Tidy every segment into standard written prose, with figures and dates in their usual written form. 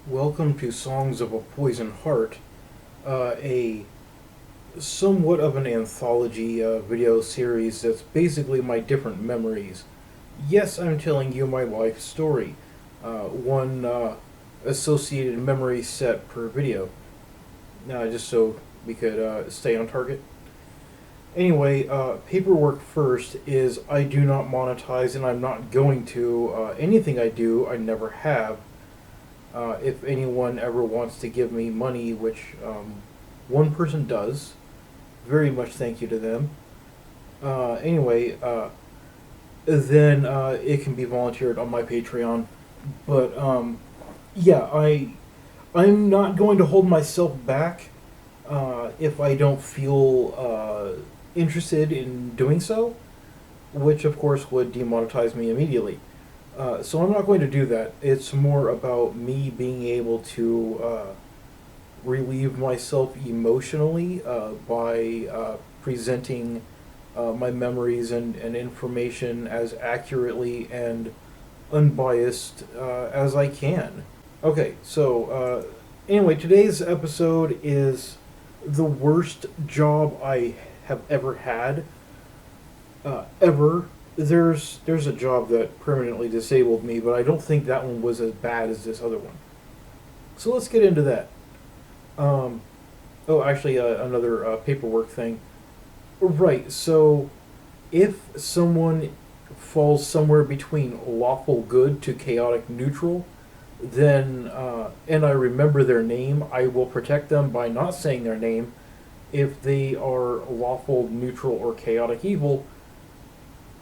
Welcome to Songs of a Poisoned Heart, a somewhat of an anthology video series that's basically my different memories. Yes, I'm telling you my life story. One associated memory set per video, just so we could stay on target. Anyway, paperwork first is I do not monetize and I'm not going to. Anything I do, I never have. If anyone ever wants to give me money, which one person does, very much thank you to them. Anyway, then it can be volunteered on my Patreon. But yeah, I'm not going to hold myself back if I don't feel interested in doing so, which of course would demonetize me immediately. So I'm not going to do that. It's more about me being able to relieve myself emotionally by presenting my memories and information as accurately and unbiased as I can. Okay, so anyway, today's episode is the worst job I have ever had. Ever. There's a job that permanently disabled me, but I don't think that one was as bad as this other one. So let's get into that. Oh, actually, another paperwork thing. Right. So, if someone falls somewhere between lawful good to chaotic neutral, then and I remember their name, I will protect them by not saying their name. If they are lawful, neutral, or chaotic evil,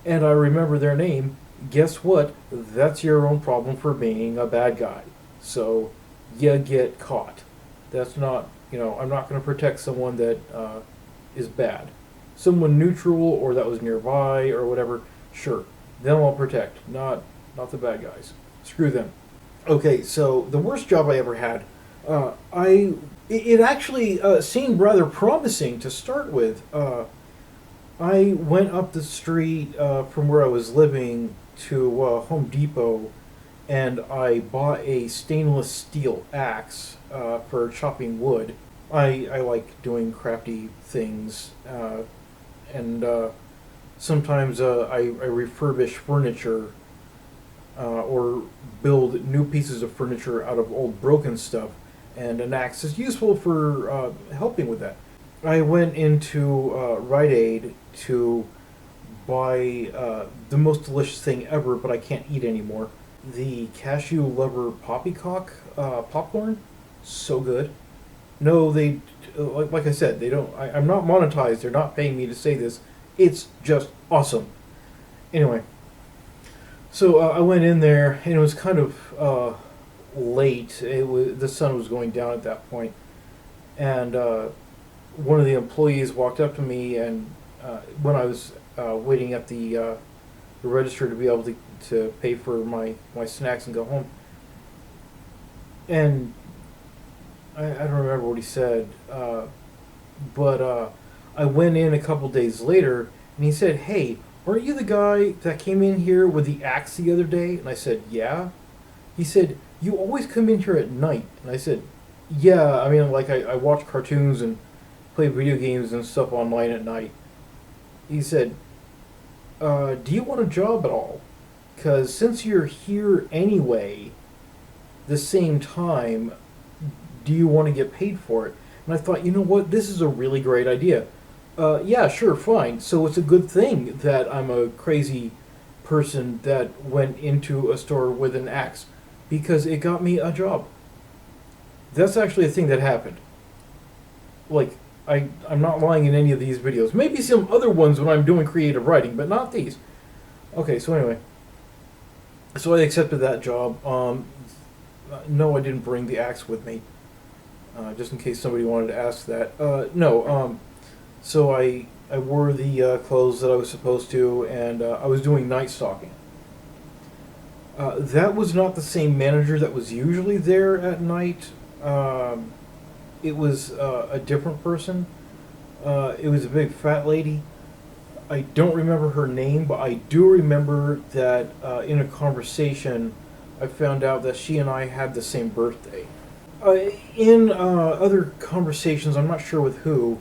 and I remember their name, guess what? That's your own problem for being a bad guy. So, you get caught. That's not, I'm not going to protect someone that is bad. Someone neutral or that was nearby or whatever, sure. Them I'll protect, not the bad guys. Screw them. Okay, so the worst job I ever had, it actually seemed rather promising to start with. I went up the street from where I was living to Home Depot, and I bought a stainless steel axe for chopping wood. I like doing crafty things, and sometimes I refurbish furniture or build new pieces of furniture out of old broken stuff, and an axe is useful for helping with that. I went into Rite Aid to buy the most delicious thing ever, but I can't eat anymore. The cashew lover poppycock popcorn, so good. No, they like I said, they don't. I'm not monetized. They're not paying me to say this. It's just awesome. Anyway, so I went in there, and it was kind of late. The sun was going down at that point, and one of the employees walked up to me, and when I was waiting at the register to be able to pay for my snacks and go home, and I don't remember what he said, but I went in a couple days later, and he said, "Hey, aren't you the guy that came in here with the axe the other day?" And I said, "Yeah." He said, "You always come in here at night." And I said, "Yeah, I mean, like I watch cartoons and play video games and stuff online at night." He said, "Do you want a job at all? Because since you're here anyway, the same time, do you want to get paid for it?" And I thought, you know what, this is a really great idea. Yeah, sure, fine. So it's a good thing that I'm a crazy person that went into a store with an axe, because it got me a job. That's actually a thing that happened. Like, I'm not lying in any of these videos. Maybe some other ones when I'm doing creative writing, but not these. Okay, so anyway. So I accepted that job. No, I didn't bring the axe with me. Just in case somebody wanted to ask that. No, so I wore the clothes that I was supposed to, and I was doing night stalking. That was not the same manager that was usually there at night. It was a different person. It was a big fat lady. I don't remember her name, but I do remember that in a conversation, I found out that she and I had the same birthday. In other conversations, I'm not sure with who,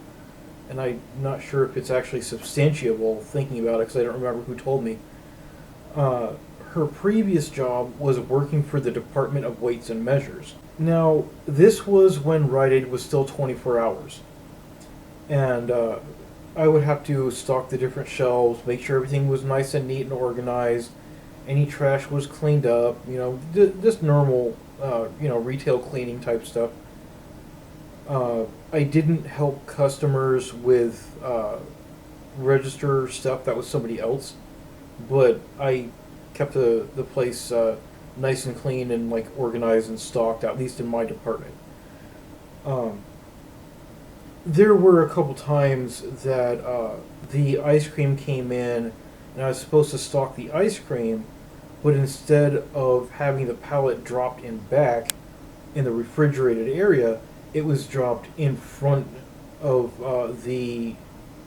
and I'm not sure if it's actually substantiable thinking about it because I don't remember who told me. Uh, Her previous job was working for the Department of Weights and Measures. Now, this was when Rite Aid was still 24 hours. And I would have to stock the different shelves, make sure everything was nice and neat and organized, any trash was cleaned up, just normal, retail cleaning type stuff. I didn't help customers with register stuff that was somebody else, but I kept the place nice and clean and like organized and stocked, at least in my department. Um, there were a couple times that the ice cream came in, and I was supposed to stock the ice cream, but instead of having the pallet dropped in back in the refrigerated area, it was dropped in front of the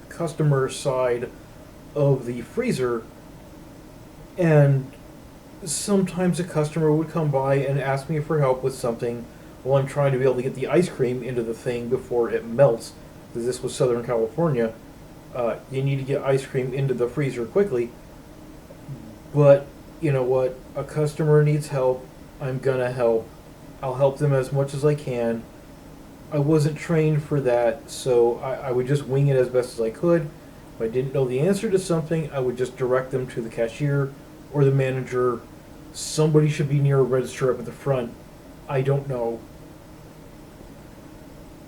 customer side of the freezer, and sometimes a customer would come by and ask me for help with something while I'm trying to be able to get the ice cream into the thing before it melts. Because this was Southern California, you need to get ice cream into the freezer quickly. But you know what? A customer needs help. I'm gonna help. I'll help them as much as I can. I wasn't trained for that, so I would just wing it as best as I could. If I didn't know the answer to something, I would just direct them to the cashier or the manager. Somebody should be near a register up at the front. I don't know.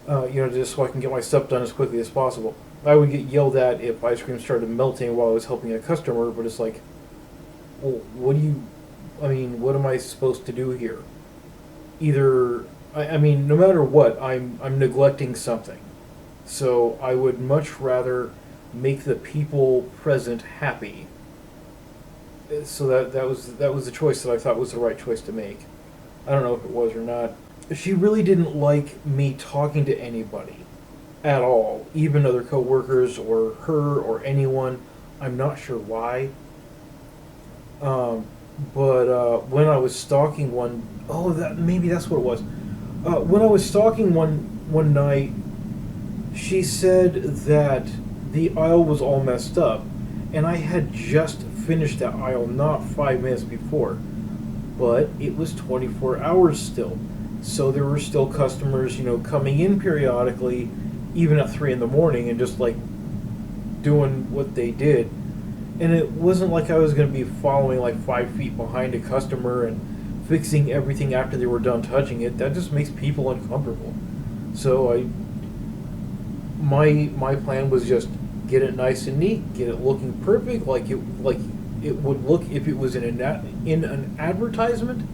Just so I can get my stuff done as quickly as possible. I would get yelled at if ice cream started melting while I was helping a customer, but it's like, well, what am I supposed to do here? Either, no matter what, I'm neglecting something. So I would much rather make the people present happy. So that was the choice that I thought was the right choice to make. I don't know if it was or not. She really didn't like me talking to anybody at all, even other coworkers or her or anyone. I'm not sure why. But when I was stalking that maybe that's what it was. When I was stalking one night, she said that the aisle was all messed up, and I had just finished that aisle not 5 minutes before, but it was 24 hours still. So there were still customers, coming in periodically, even at 3 in the morning, and just like doing what they did. And it wasn't like I was going to be following like 5 feet behind a customer and fixing everything after they were done touching it. That just makes people uncomfortable. So my plan was just get it nice and neat, get it looking perfect, like it would look if it was in an advertisement.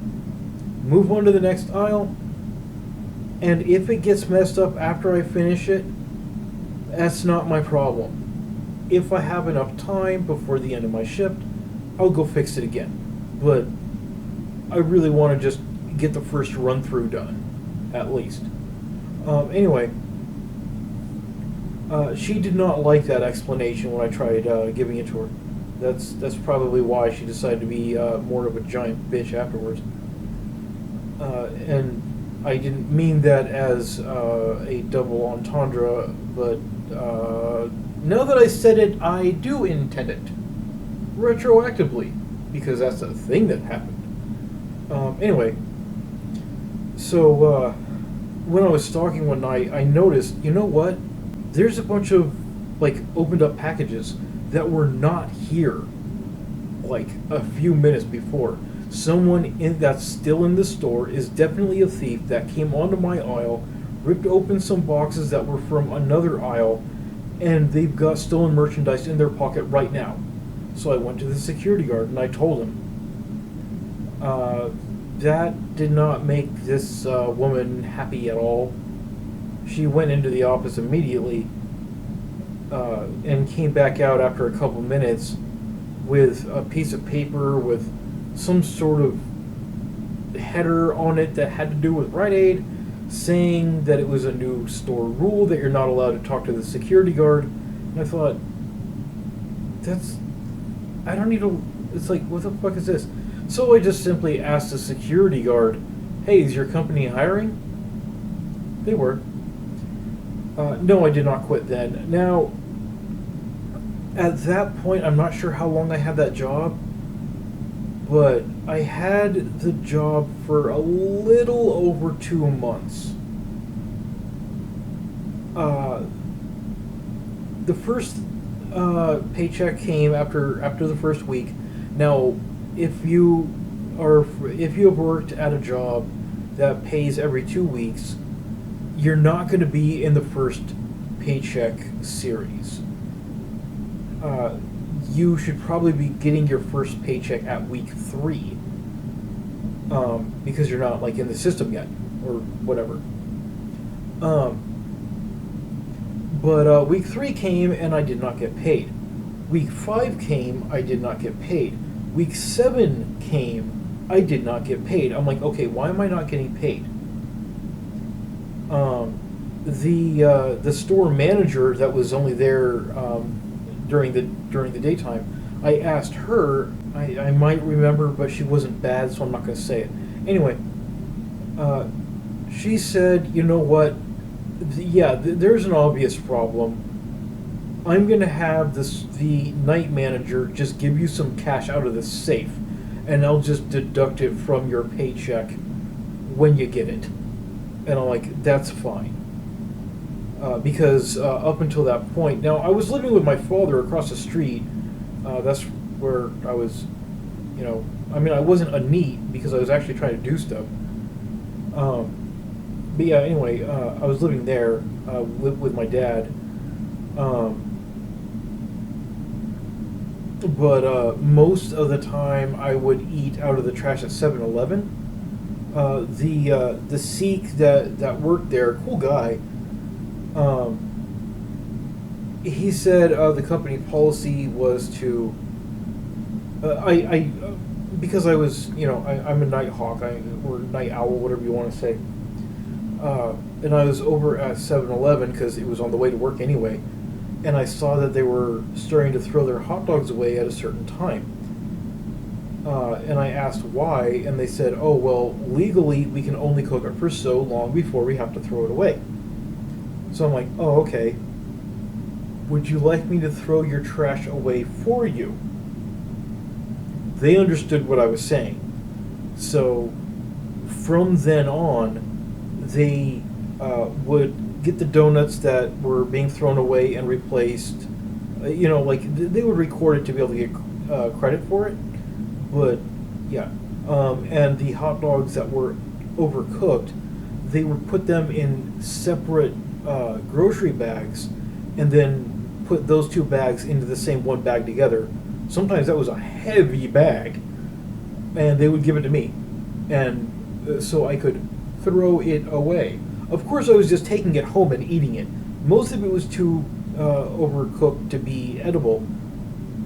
Move on to the next aisle, and if it gets messed up after I finish it, that's not my problem. If I have enough time before the end of my shift, I'll go fix it again. But I really want to just get the first run through done, at least. Anyway, she did not like that explanation when I tried giving it to her. That's probably why she decided to be more of a giant bitch afterwards. And I didn't mean that as a double entendre, but now that I said it, I do intend it retroactively, because that's a thing that happened. Anyway, so when I was stalking one night, I noticed, you know what? There's a bunch of like opened up packages that were not here like a few minutes before. Someone that's still in the store is definitely a thief that came onto my aisle, ripped open some boxes that were from another aisle, and they've got stolen merchandise in their pocket right now. So I went to the security guard and I told him. That did not make this woman happy at all. She went into the office immediately and came back out after a couple minutes with a piece of paper with some sort of header on it that had to do with Rite Aid, saying that it was a new store rule that you're not allowed to talk to the security guard. And I thought, I don't need to, it's like, what the fuck is this? So I just simply asked the security guard, hey, is your company hiring? They were. No, I did not quit then. Now, at that point, I'm not sure how long I had that job, but I had the job for a little over 2 months. Uh, the first paycheck came after the first week. Now, if you if you have worked at a job that pays every 2 weeks, you're not going to be in the first paycheck series. Uh, you should probably be getting your first paycheck at week 3, because you're not like in the system yet or whatever. Um, but week 3 came and I did not get paid. Week 5 came, I did not get paid. Week 7 came, I did not get paid. I'm like, okay, why am I not getting paid? The store manager that was only there during the daytime, I asked her. I might remember, but she wasn't bad, so I'm not going to say it. Anyway, she said, you know what? There's an obvious problem. I'm going to have the night manager just give you some cash out of the safe, and I'll just deduct it from your paycheck when you get it. And I'm like, that's fine. Because up until that point, now I was living with my father across the street. That's where I was, I mean, I wasn't a NEET because I was actually trying to do stuff. But yeah, anyway, I was living there with my dad. But most of the time I would eat out of the trash at 7-Eleven. The Sikh that worked there, cool guy, he said the company policy was to, because I was, I'm a night hawk, or night owl, whatever you want to say, and I was over at 7-Eleven because it was on the way to work anyway, and I saw that they were starting to throw their hot dogs away at a certain time. And I asked why, and they said, oh, well, legally we can only cook it for so long before we have to throw it away. So I'm like, oh, okay. Would you like me to throw your trash away for you? They understood what I was saying. So from then on, they would get the donuts that were being thrown away and replaced. They would record it to be able to get credit for it. But yeah, and the hot dogs that were overcooked, they would put them in separate grocery bags, and then put those 2 bags into the same one bag together. Sometimes that was a heavy bag, and they would give it to me, and so I could throw it away. Of course, I was just taking it home and eating it. Most of it was too overcooked to be edible,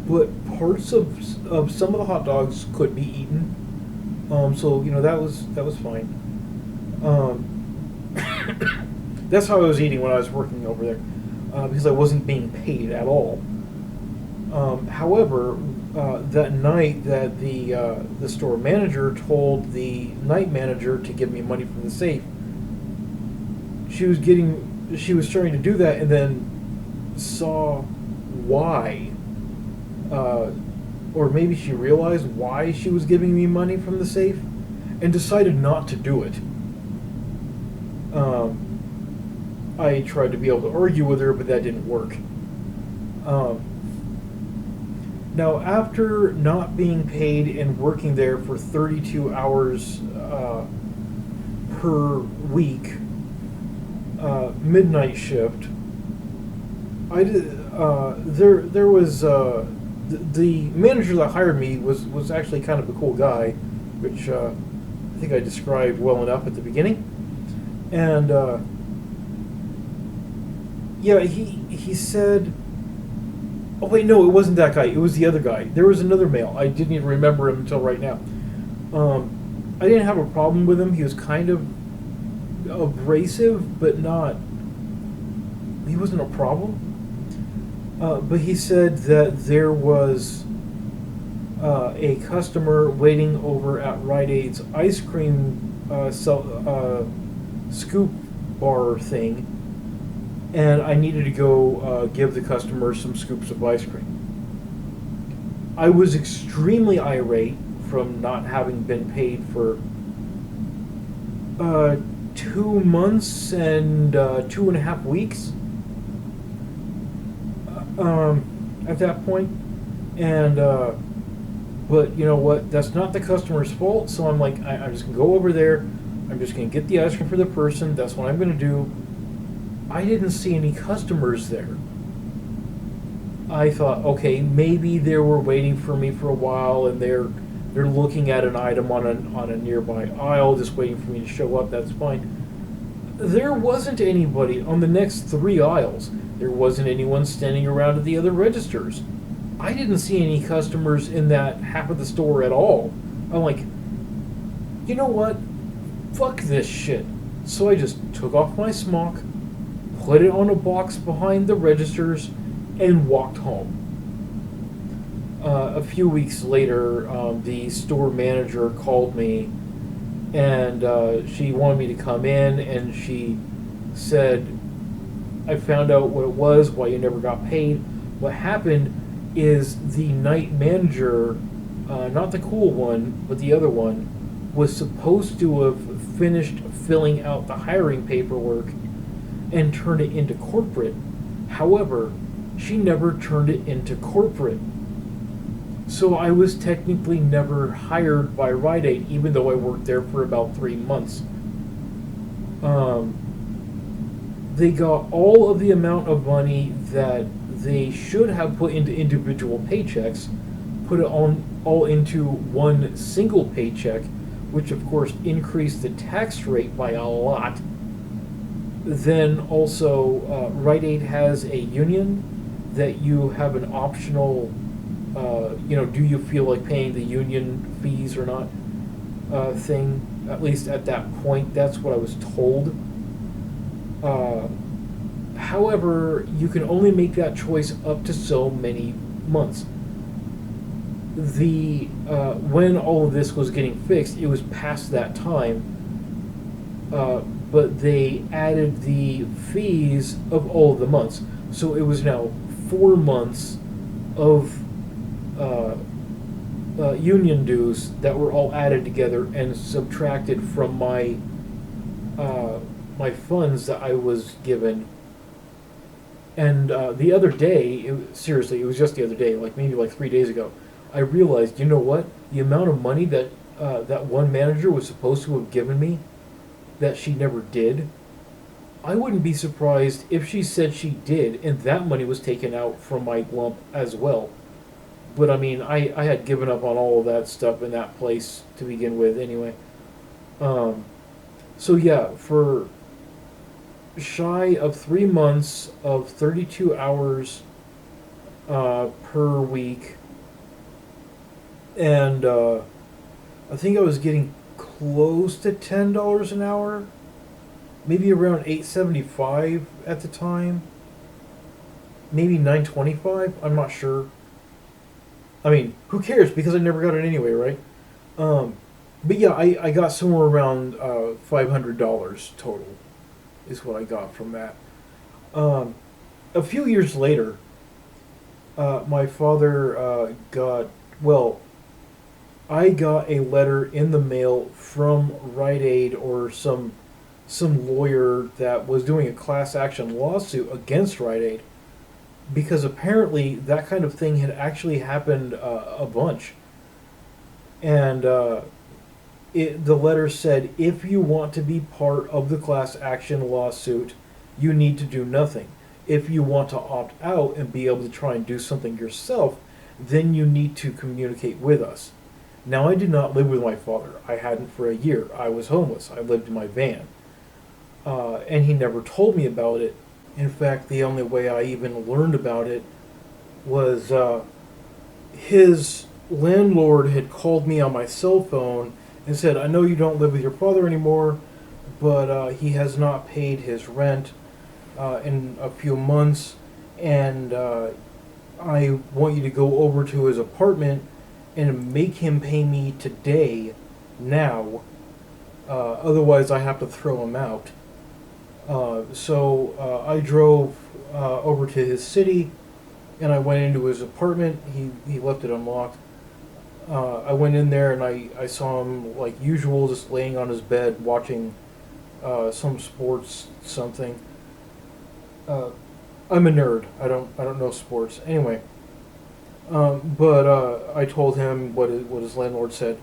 but parts of some of the hot dogs could be eaten. So that was fine. That's how I was eating when I was working over there, because I wasn't being paid at all. However, that night that the store manager told the night manager to give me money from the safe, she was starting to do that, and then saw why. Or maybe she realized why she was giving me money from the safe, and decided not to do it. I tried to be able to argue with her, but that didn't work. Now, after not being paid and working there for 32 hours per week, midnight shift, I did. There was the manager that hired me was actually kind of a cool guy, which I think I described well enough at the beginning, and yeah, he said, oh wait, no, it wasn't that guy. It was the other guy. There was another male. I didn't even remember him until right now. I didn't have a problem with him. He was kind of abrasive, but not. He wasn't a problem. But he said that there was a customer waiting over at Rite Aid's ice cream scoop bar thing, and I needed to go give the customer some scoops of ice cream. I was extremely irate from not having been paid for 2 months and 2.5 weeks at that point. And but you know what? That's not the customer's fault. So I'm like, I'm just gonna go over there. I'm just gonna get the ice cream for the person. That's what I'm gonna do. I didn't see any customers there. I thought, okay, maybe they were waiting for me for a while, and they're looking at an item on a nearby aisle, just waiting for me to show up. That's fine. There wasn't anybody on the next 3 aisles. There wasn't anyone standing around at the other registers. I didn't see any customers in that half of the store at all. I'm like, you know what? Fuck this shit. So I just took off my smock, put it on a box behind the registers, and walked home. A few weeks later, the store manager called me, and she wanted me to come in, and she said, I found out what it was, why you never got paid. What happened is the night manager, not the cool one, but the other one, was supposed to have finished filling out the hiring paperwork and turned it into corporate. However, she never turned it into corporate. So I was technically never hired by Rite Aid, even though I worked there for about 3 months. They got all of the amount of money that they should have put into individual paychecks, put it all into one single paycheck, which of course increased the tax rate by a lot. Then also, Rite Aid has a union that you have an optional, do you feel like paying the union fees or not thing. At least at that point, that's what I was told. However, you can only make that choice up to so many months. When all of this was getting fixed, it was past that time. But they added the fees of all of the months, so it was now 4 months of union dues that were all added together and subtracted from my funds that I was given. And the other day, seriously, it was just the other day, maybe 3 days ago, I realized, you know what? The amount of money that that one manager was supposed to have given me, that she never did, I wouldn't be surprised if she said she did, and that money was taken out from my lump as well. But I mean, I had given up on all of that stuff in that place to begin with anyway. So yeah, for shy of 3 months of 32 hours per week, and I think I was getting close to $10 an hour, maybe around $8.75 at the time, maybe $9.25. I'm not sure. I mean, who cares? Because I never got it anyway, right? But yeah, I got somewhere around $500 total, is what I got from that. A few years later, my father I got a letter in the mail from Rite Aid or some lawyer that was doing a class action lawsuit against Rite Aid, because apparently that kind of thing had actually happened a bunch. And the letter said, if you want to be part of the class action lawsuit, you need to do nothing. If you want to opt out and be able to try and do something yourself, then you need to communicate with us. Now, I did not live with my father. I hadn't for a year. I was homeless. I lived in my van. And he never told me about it. In fact, the only way I even learned about it was his landlord had called me on my cell phone and said, I know you don't live with your father anymore, but he has not paid his rent in a few months, and I want you to go over to his apartment and make him pay me today, now. Otherwise, I have to throw him out. I drove over to his city, and I went into his apartment. He left it unlocked. I went in there and I saw him like usual, just laying on his bed watching some sports something. Uh, I'm a nerd. I don't know sports anyway. But I told him what his landlord said,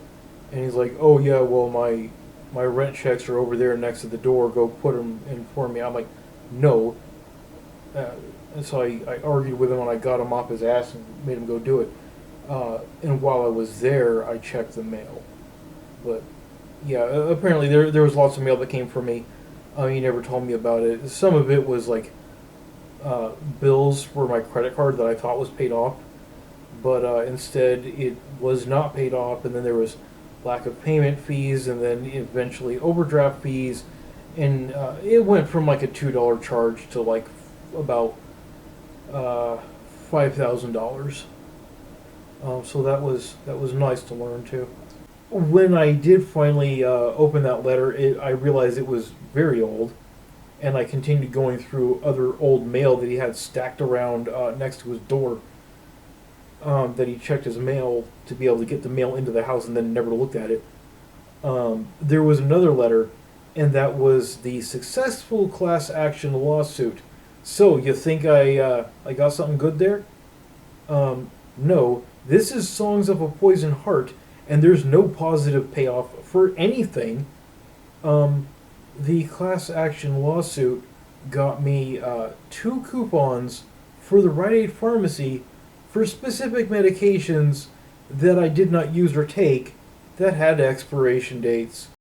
and he's like, "Oh yeah, well my rent checks are over there next to the door. Go put them in for me." I'm like, "No." Uh, and so I argued with him and I got him off his ass and made him go do it. And while I was there, I checked the mail. But yeah, apparently there was lots of mail that came for me. He never told me about it. Some of it was like bills for my credit card that I thought was paid off, but instead it was not paid off, and then there was lack of payment fees, and then eventually overdraft fees, and it went from like a $2 charge to like about uh, $5,000. So that was nice to learn too. When I did finally open that letter, I realized it was very old, and I continued going through other old mail that he had stacked around next to his door. That he checked his mail to be able to get the mail into the house and then never looked at it. There was another letter, and that was the successful class action lawsuit. So you think I got something good there? No. This is Songs of a Poison Heart, and there's no positive payoff for anything. Um, the class action lawsuit got me two coupons for the Rite Aid pharmacy for specific medications that I did not use or take that had expiration dates.